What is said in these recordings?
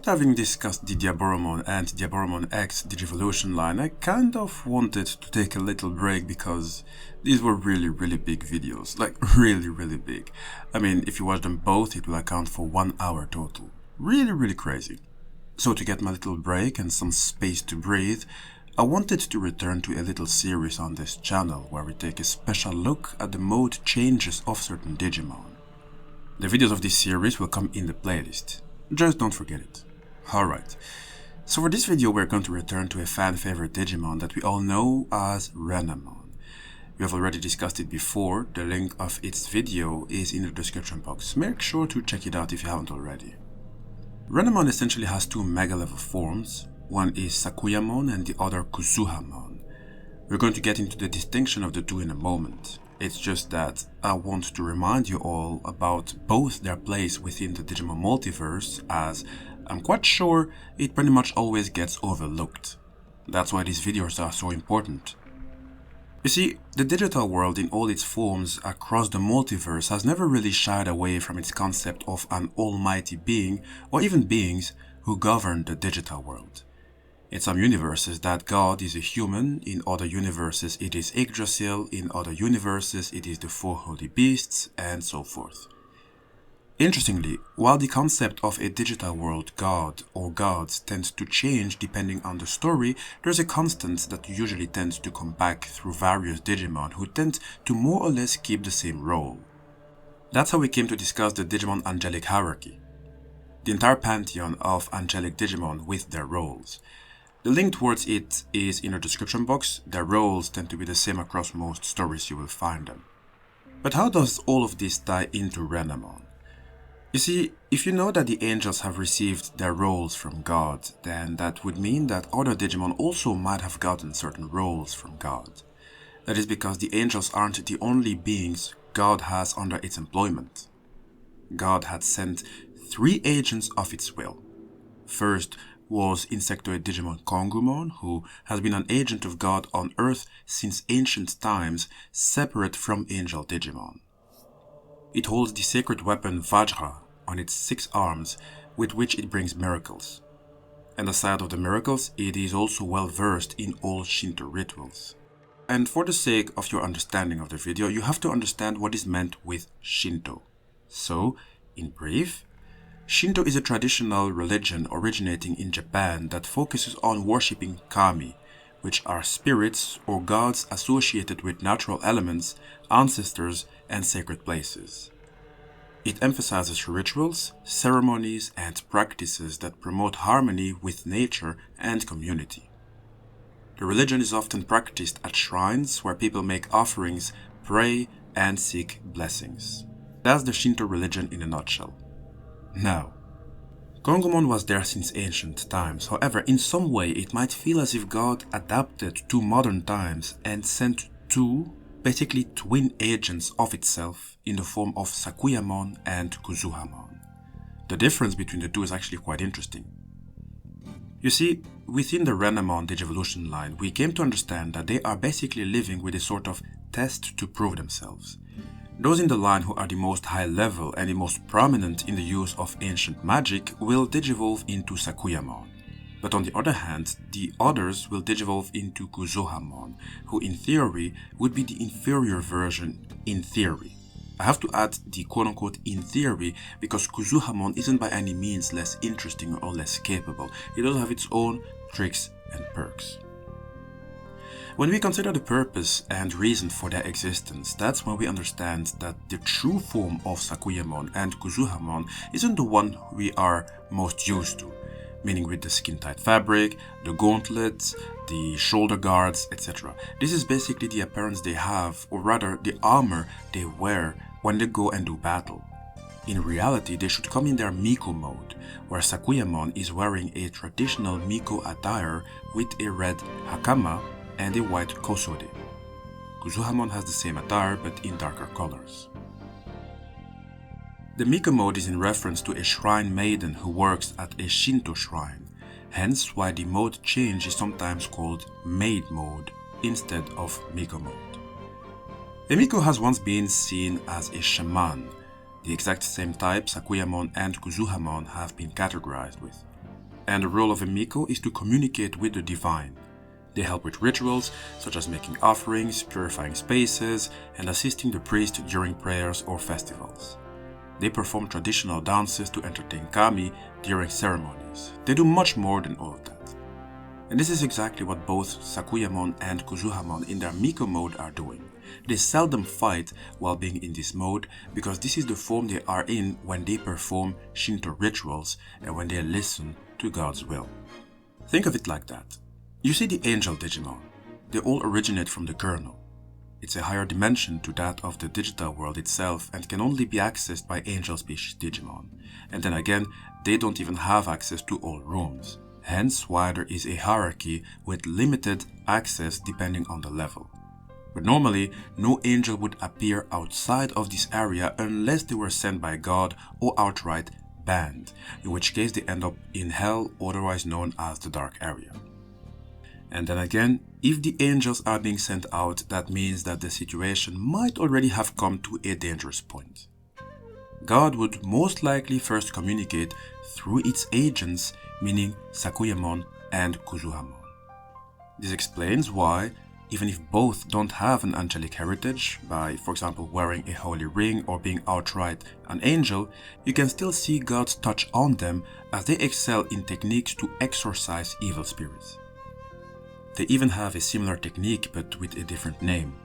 After having discussed the DIABOROMON and DIABOROMON X Digivolution line, I kind of wanted to take a little break because these were really big videos, like really big. I mean, if you watch them both, it will account for 1 hour total. Really crazy. So to get my little break and some space to breathe, I wanted to return to a little series on this channel where we take a special look at the mode changes of certain Digimon. The videos of this series will come in the playlist. Just don't forget it. Alright, so for this video we're going to return to a fan favorite Digimon that we all know as Renamon. We have already discussed it before, the link of its video is in the description box, make sure to check it out if you haven't already. Renamon essentially has two mega level forms, one is SAKUYAMON and the other KUZUHAMON. We're going to get into the distinction of the two in a moment. It's just that I want to remind you all about both their place within the Digimon multiverse, as I'm quite sure it pretty much always gets overlooked. That's why these videos are so important. You see, the digital world in all its forms across the multiverse has never really shied away from its concept of an almighty being or even beings who govern the digital world. In some universes that God is a human, in other universes it is Yggdrasil, in other universes it is the four holy beasts, and so forth. Interestingly, while the concept of a digital world god or gods tends to change depending on the story, there's a constant that usually tends to come back through various Digimon who tend to more or less keep the same role. That's how we came to discuss the Digimon angelic hierarchy. The entire pantheon of angelic Digimon with their roles. The link towards it is in the description box. Their roles tend to be the same across most stories you will find them. But how does all of this tie into Renamon? You see, if you know that the angels have received their roles from God, then that would mean that other Digimon also might have gotten certain roles from God. That is because the angels aren't the only beings God has under its employment. God had sent 3 agents of its will. First was Insectoid Digimon Kongumon, who has been an agent of God on Earth since ancient times, separate from Angel Digimon. It holds the sacred weapon Vajra on its 6 arms, with which it brings miracles. And aside of the miracles, it is also well versed in all Shinto rituals. And for the sake of your understanding of the video, you have to understand what is meant with Shinto. So, in brief, Shinto is a traditional religion originating in Japan that focuses on worshipping kami, which are spirits or gods associated with natural elements, ancestors, and sacred places. It emphasizes rituals, ceremonies, and practices that promote harmony with nature and community. The religion is often practiced at shrines where people make offerings, pray, and seek blessings. That's the Shinto religion in a nutshell. Now, Kongumon was there since ancient times, however, in some way it might feel as if God adapted to modern times and sent 2, basically twin agents of itself in the form of SAKUYAMON and KUZUHAMON. The difference between the two is actually quite interesting. You see, within the Renamon Digivolution line, we came to understand that they are basically living with a sort of test to prove themselves. Those in the line who are the most high level and the most prominent in the use of ancient magic will digivolve into SAKUYAMON. But on the other hand, the others will digivolve into KUZUHAMON, who in theory would be the inferior version in theory. I have to add the quote-unquote in theory because KUZUHAMON isn't by any means less interesting or less capable. It does have its own tricks and perks. When we consider the purpose and reason for their existence, that's when we understand that the true form of SAKUYAMON and KUZUHAMON isn't the one we are most used to, meaning with the skin-tight fabric, the gauntlets, the shoulder guards, etc. This is basically the appearance they have, or rather the armor they wear when they go and do battle. In reality, they should come in their Miko mode, where SAKUYAMON is wearing a traditional Miko attire with a red hakama and a white kosode. KUZUHAMON has the same attire but in darker colors. The Miko mode is in reference to a shrine maiden who works at a Shinto shrine, hence why the mode change is sometimes called Maid mode instead of Miko mode. A Miko has once been seen as a shaman, the exact same type SAKUYAMON and KUZUHAMON have been categorized with. and the role of a Miko is to communicate with the divine. They help with rituals, such as making offerings, purifying spaces, and assisting the priest during prayers or festivals. They perform traditional dances to entertain kami during ceremonies. They do much more than all of that. And this is exactly what both SAKUYAMON and KUZUHAMON in their Miko mode are doing. They seldom fight while being in this mode because this is the form they are in when they perform Shinto rituals and when they listen to God's will. Think of it like that. You see the angel Digimon. They all originate from the kernel. It's a higher dimension to that of the digital world itself and can only be accessed by angel species Digimon. And then again, they don't even have access to all rooms. Hence why there is a hierarchy with limited access depending on the level. But normally, no angel would appear outside of this area unless they were sent by God or outright banned, in which case they end up in hell, otherwise known as the dark area. And then again, if the angels are being sent out, that means that the situation might already have come to a dangerous point. God would most likely first communicate through its agents, meaning SAKUYAMON and KUZUHAMON. This explains why, even if both don't have an angelic heritage, by for example wearing a holy ring or being outright an angel, you can still see God's touch on them as they excel in techniques to exorcise evil spirits. They even have a similar technique but with a different name.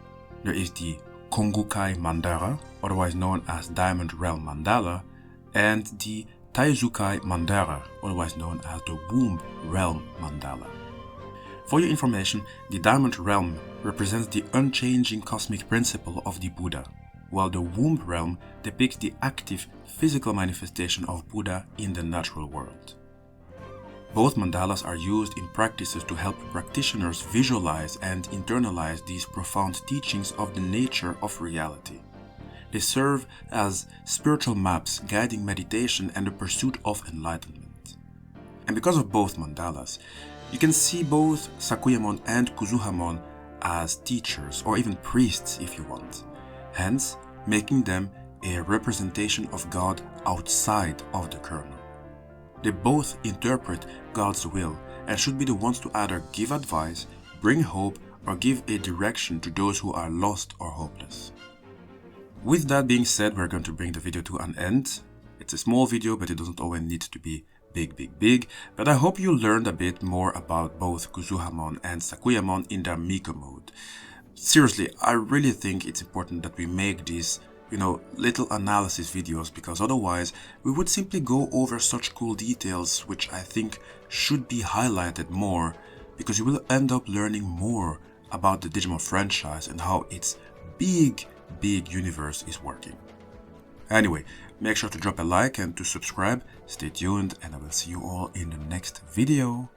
There is the Kongukai Mandala, otherwise known as Diamond Realm Mandala, and the Taizukai Mandala, otherwise known as the Womb Realm Mandala. For your information, the Diamond Realm represents the unchanging cosmic principle of the Buddha, while the Womb Realm depicts the active physical manifestation of Buddha in the natural world. Both mandalas are used in practices to help practitioners visualize and internalize these profound teachings of the nature of reality. They serve as spiritual maps guiding meditation and the pursuit of enlightenment. And because of both mandalas, you can see both SAKUYAMON and KUZUHAMON as teachers or even priests if you want, hence making them a representation of God outside of the kernel. They both interpret God's will and should be the ones to either give advice, bring hope, or give a direction to those who are lost or hopeless. With that being said, we're going to bring the video to an end. It's a small video, but it doesn't always need to be big, but I hope you learned a bit more about both KUZUHAMON and SAKUYAMON in their Miko mode. Seriously, I really think it's important that we make these little analysis videos, because otherwise we would simply go over such cool details which I think should be highlighted more, because you will end up learning more about the Digimon franchise and how its big universe is working. Anyway, make sure to drop a like and to subscribe. Stay tuned and I will see you all in the next video.